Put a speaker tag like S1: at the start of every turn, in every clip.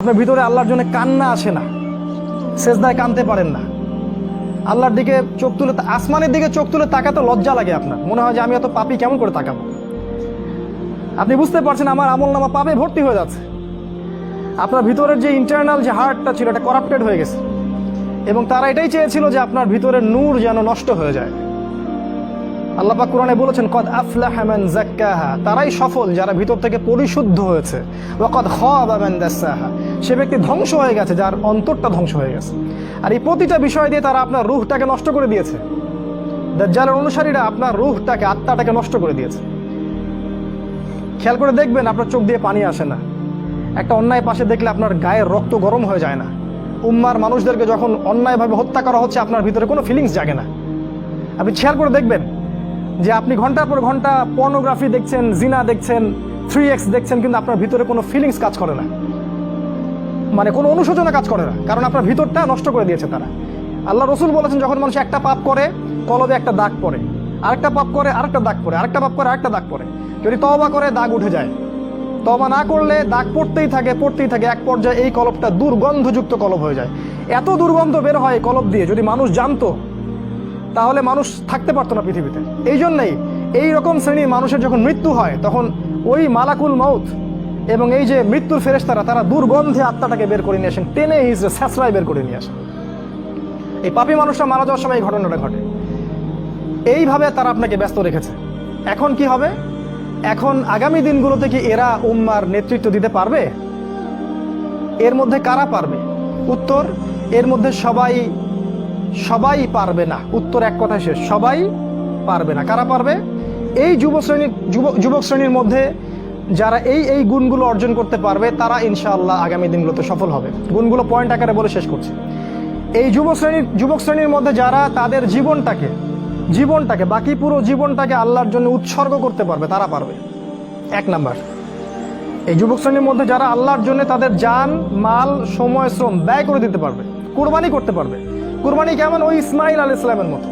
S1: আপনার ভিতরে আল্লাহর জন্য কান্না আসে না, সেজদায় কাঁদতে পারেন না, আল্লাহর দিকে চোখ তুলে আসমানের দিকে চোখ তুলে তাকাতে লজ্জা লাগে, আপনার মনে হয় যে আমি এত পাপী কেমন করে তাকাবো। আপনি বুঝতে পারছেন আমার আমল নামা পাপে ভর্তি হয়ে যাচ্ছে। আপনার ভিতরের যে ইন্টারনাল যে হার্টটা ছিল এটা করাপ্টেড হয়ে গেছে, এবং তারা এটাই চেয়েছিল যে আপনার ভিতরের নূর যেন নষ্ট হয়ে যায়। আল্লাহ পাক কোরআনে বলেছেন কদ আফলাহা মান যাক্কাহা, তারাই সফল যারা ভিতর থেকে পরিশুদ্ধ হয়েছে। ওয়া কদ খাবা মান দাসাহা, সে ব্যক্তি ধ্বংস হয়ে গেছে যার অন্তরটা ধ্বংস হয়ে গেছে। আর এই প্রতিটা বিষয় দিয়ে তারা আপনার রূহটাকে নষ্ট করে দিয়েছে। দাজ্জালের অনুসারীরা আপনার রূহটাকে, আত্মাটাকে নষ্ট করে দিয়েছে। খেয়াল করে দেখবেন আপনার চোখ দিয়ে পানি আসে না, একটা অন্যায় পাশে দেখলে আপনার গায়ের রক্ত গরম হয়ে যায় না, উম্মার মানুষদেরকে যখন অন্যায়ভাবে হত্যা করা হচ্ছে আপনার ভিতরে কোনো ফিলিংস জাগে না। আপনি খেয়াল করে দেখবেন যে আপনি ঘন্টার পর ঘন্টা পর্নোগ্রাফি দেখছেন, জিনা দেখছেন, 3x দেখছেন, কিন্তু আপনার ভিতরে কোনো ফিলিংস কাজ করে না, মানে কোনো অনুশোচনা কাজ করে না, কারণ আপনার ভিতরটা নষ্ট করে দিয়েছে তারা। আল্লাহ রসুল বলেছেন যখন মানুষ একটা পাপ করে কলবে একটা দাগ পড়ে, আরেকটা পাপ করে আরেকটা দাগ পড়ে, আরেকটা পাপ করে আরেকটা দাগ পড়ে। যদি তওবা করে দাগ উঠে যায়, তওবা না করলে দাগ পড়তেই থাকে পড়তেই থাকে, এক পর্যায়ে এই কলবটা দুর্গন্ধযুক্ত কলব হয়ে যায়। এত দুর্গন্ধ বের হয় এই কলব দিয়ে, যদি মানুষ জানতো তাহলে মানুষ থাকতে পারতো না পৃথিবীতে। এই জন্যই এই রকম শ্রেণীর মানুষের যখন মৃত্যু হয় তখন ওই মালাকুল মউত এবং এই যে মৃত্যুর ফেরেশতারা তারা দুর্গন্ধে আত্মাটাকে বের করে নিয়ে আসেন, টেনে হিজড়ে স্যাঁচড়ায় বের করে নিয়ে আসেন। এই পাপী মানুষটা মারা যাওয়ার সময় এই ঘটনাটা ঘটে। এইভাবে তারা আপনাকে ব্যস্ত রেখেছে। এখন কি হবে? এখন আগামী দিনগুলোতে কি এরা উম্মার নেতৃত্ব দিতে পারবে? এর মধ্যে কারা পারবে? উত্তর, এর মধ্যে সবাই পারবে না। উত্তর এক কথায় শেষ, সবাই পারবে না। কারা পারবে? এই যুবক শ্রেণীর মধ্যে যারা এই গুণগুলো অর্জন করতে পারবে তারা ইনশাআল্লাহ আগামী দিনগুলোতে সফল হবে। গুণগুলো পয়েন্ট আকারে বলে শেষ করছি। এই যুবক শ্রেণীর মধ্যে যারা তাদের জীবনটাকে বাকি পুরো জীবনটাকে আল্লাহর জন্য উৎসর্গ করতে পারবে তারা পারবে। এক নাম্বার, এই যুবক শ্রেণীর মধ্যে যারা আল্লাহর জন্য তাদের জান, মাল, সময়, শ্রম ব্যয় করে দিতে পারবে, কুরবানি করতে পারবে। কুরবানি কেমন? ওই ইসমাইল আলাইহিস সালামের মতো।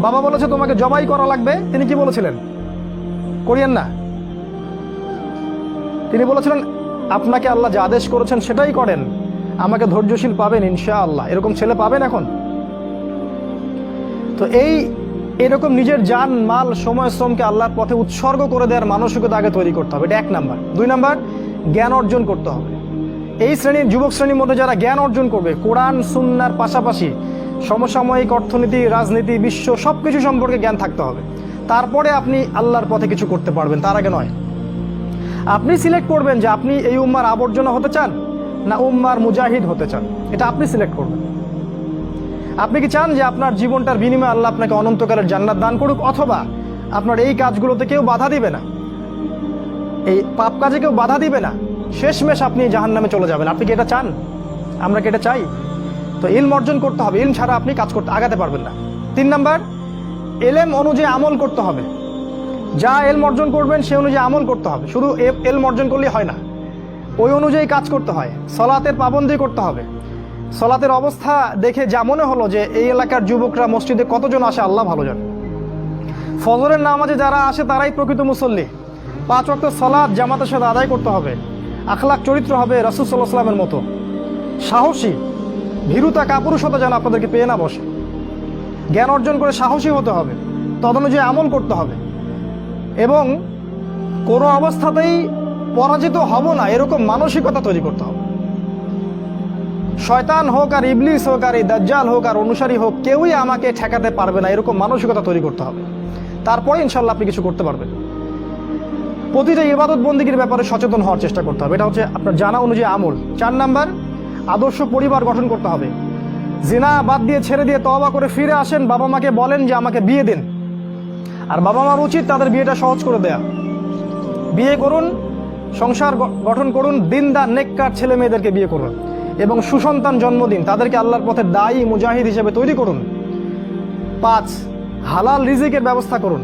S1: বাবা বলেছে তোমাকে জবাই করা লাগবে, তিনি কি বলেছিলেন? করিয়েন না। তিনি বলেছিলেন আপনাকে আল্লাহ যা আদেশ করেছেন সেটাই করেন, আমাকে ধৈর্যশীল পাবেন ইনশাআল্লাহ। এরকম ছেলে পাবেন এখন? তো এরকম নিজের জান, মাল, সময়, শ্রমকে আল্লাহর পথে উৎসর্গ করে দেওয়ার মানসিকতা আগে তৈরি করতে হবে। এটা এক নাম্বার। দুই নাম্বার, জ্ঞান অর্জন করতে হবে। এই যুবক শ্রেণীর মধ্যে যারা জ্ঞান অর্জন করবে, কোরআন সুন্নাহর পাশাপাশি সমসাময়িক অর্থনীতি, রাজনীতি, বিশ্ব সবকিছু সম্পর্কে জ্ঞান থাকতে হবে। তারপরে আপনি আল্লাহর পথে কিছু করতে পারবেন, তার আগে নয়। আপনি সিলেক্ট করবেন যে আপনি এই উম্মার আবর্জনা হতে চান না উম্মার মুজাহিদ হতে চান, এটা আপনি সিলেক্ট করবেন। আপনি কি চান যে আপনার জীবনটার বিনিময়ে আল্লাহ আপনাকে অনন্তকালের জান্নাত দান করুক, অথবা আপনার এই কাজগুলোতে কেউ বাধা দিবে না, এই পাপ কাজে কেউ বাধা দিবে না, শেষমেশ আপনি জাহান্নামে চলে যাবেন? আপনি কি এটা চান? আমরা কি এটা চাই? তো ইলম অর্জন করতে হবে, ইলম ছাড়া আপনি কাজ করতে আগাতে পারবেন না। তিন নাম্বার, এলেম অনুযায়ী আমল করতে হবে। যা এলম অর্জন করবেন সে অনুযায়ী আমল করতে হবে। শুধু এলম অর্জন করলেই হয় না, ওই অনুযায়ী কাজ করতে হয়। সলাতের পাবন্দি করতে হবে। সলাতের অবস্থা দেখে যা মনে হলো যে এই এলাকার যুবকরা মসজিদে কতজন আসে আল্লাহ ভালো জানে। ফজরের নামাজে যারা আসে তারাই প্রকৃত মুসল্লি। 5 ওয়াক্ত সলাত জামাতের সাথে আদায় করতে হবে। আখলাক চরিত্র হবে রাসূল সাল্লাল্লাহু আলাইহি ওয়াসাল্লামের মতো। সাহসী, ভীরুতা, কাপুরুষতা যেন আপনাদেরকে পেয়ে না বসে। জ্ঞান অর্জন করে সাহসী হতে হবে, তদনুযায়ী আমল করতে হবে, এবং কোনো অবস্থাতেই পরাজিত হব না এরকম মানসিকতা তৈরি করতে হবে। শয়তান হোক আর ইবলিস হোক আর এই দাজ্জাল হোক আর অনুসারী হোক, কেউই আমাকে ঠেকাতে পারবে না এরকম মানসিকতা তৈরি করতে হবে। তারপরে ইনশাল্লাহ আপনি কিছু করতে পারবেন। প্রতিটা ইবাদত বন্দেগীর ব্যাপারে সচেতন হওয়ার চেষ্টা করতে হবে, এটা হচ্ছে আপনার জানা অনুযায়ী আমল। 4 নাম্বার, আদর্শ পরিবার গঠন করতে হবে। জিনা বাদ দিয়ে ছেড়ে দিয়ে তওবা করে ফিরে আসেন, বাবা মাকে বলেন যে আমাকে বিয়ে দিন। আর বাবা মার উচিত তাদের বিয়েটা সহজ করে দেয়া। বিয়ে করুন, সংসার গঠন করুন, দিনদার নেককার ছেলে মেয়েদেরকে বিয়ে করুন এবং সুসন্তান জন্ম দিন, তাদেরকে আল্লাহর পথে দায়ী মুজাহিদ হিসেবে তৈরি করুন। 5, হালাল রিজিকের ব্যবস্থা করুন।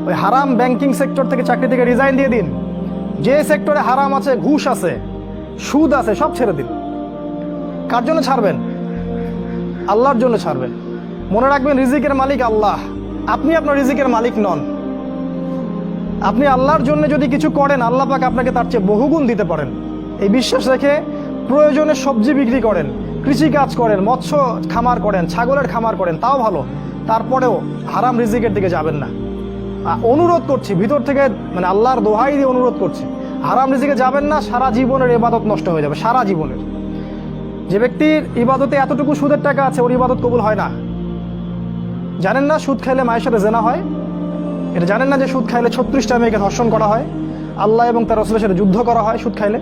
S1: ওই হারাম ব্যাংকিং সেক্টর থেকে, চাকরি থেকে রিজাইন দিয়ে দিন। যে সেক্টরে হারাম আছে, ঘুষ আছে, সুদ আছে, সব ছেড়ে দিন। কার জন্য ছাড়বেন? আল্লাহর জন্য ছাড়বেন। মনে রাখবেন রিজিকের মালিক আল্লাহ, আপনি আপনার রিজিকের মালিক নন। আপনি আল্লাহর জন্য যদি কিছু করেন আল্লাহ পাক আপনাকে তার চেয়ে বহুগুণ দিতে পারেন। এই বিশ্বাস রেখে প্রয়োজনে সবজি বিক্রি করেন, কৃষিকাজ করেন, মৎস্য খামার করেন, ছাগলের খামার করেন, তাও ভালো। তারপরেও হারাম রিজিকের দিকে যাবেন না। অনুরোধ করছি ভিতর থেকে, মানে আল্লাহর দোহাই দিয়ে অনুরোধ করছি, হারাম রিজিকে যাবেন না। সারা জীবনের ইবাদত নষ্ট হয়ে যাবে, সারা জীবনের। যে ব্যক্তির ইবাদতে এতটুকু সুদের টাকা আছে, ওর ইবাদত কবুল হয় না। জানেন না সুদ খাইলে মায়ের সাথে জেনা হয়? এটা জানেন না যে সুদ খাইলে 36টা মেয়েকে ধর্ষণ করা হয়, আল্লাহ এবং তার রাসূলের সাথে যুদ্ধ করা হয় সুদ খাইলে?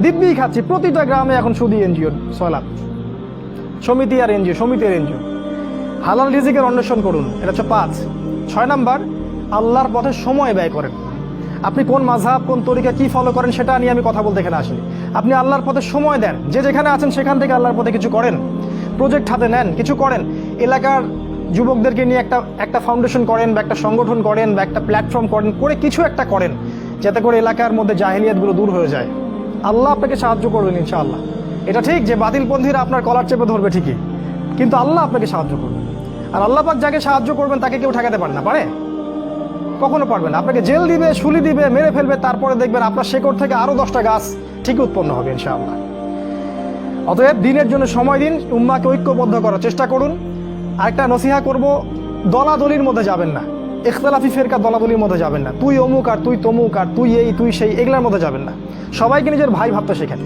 S1: দিব্যি খাচ্ছি, প্রতিটা গ্রামে এখন সুদী এনজিও, সয়লাভ সমিতি আর এনজিও, সমিতি আর এনজিও। হালাল রিজিকের অন্বেষণ করুন, এটা হচ্ছে 5। 6 নাম্বার, আল্লাহর পথে সময় ব্যয় করেন। আপনি কোন মাযহাব, কোন তরিকা, কি ফলো করেন সেটা নিয়ে আমি কথা বলতে এখানে আসিনি। আপনি আল্লাহর পথে সময় দেন, যে যেখানে আছেন সেখান থেকে আল্লাহর পথে কিছু করেন, প্রজেক্ট হাতে নেন, কিছু করেন। এলাকার যুবকদেরকে নিয়ে একটা ফাউন্ডেশন করেন, বা একটা সংগঠন করেন, বা একটা প্ল্যাটফর্ম করেন, করে কিছু একটা করেন, যাতে করে এলাকার মধ্যে জাহেলিয়াতগুলো দূর হয়ে যায়। আল্লাহ আপনাকে সাহায্য করবেন ইনশাআল্লাহ। এটা ঠিক যে বাতিলপন্থীরা আপনার কলার চেপে ধরবে ঠিকই, কিন্তু আল্লাহ আপনাকে সাহায্য করবেন। আর আল্লাহ পাক যাকে সাহায্য করবেন তাকে কেউ ঠেকাতে পারে না, পারে? কখনো পারবেন না। আপনাকে জেল দিবে, শুলি দিবে, মেরে ফেলবে, তারপরে দেখবেন আপনার শেকড় থেকে আরো 10টা গাছ ঠিক উৎপন্ন হবে ইনশাআল্লাহ। অতএব দিনের জন্য সময় দিন, উম্মাহকে ঐক্যবদ্ধ করার চেষ্টা করুন। আরেকটা নসিহা করব, দলাদলির মধ্যে যাবেন না, ইখতিলাফি ফিরকা দলাদলির মধ্যে যাবেন না। তুই অমুক আর তুই তমুক আর তুই এই তুই সেই, এগুলোর মধ্যে যাবেন না। সবাইকে নিজের ভাই ভাবতে শেখেন।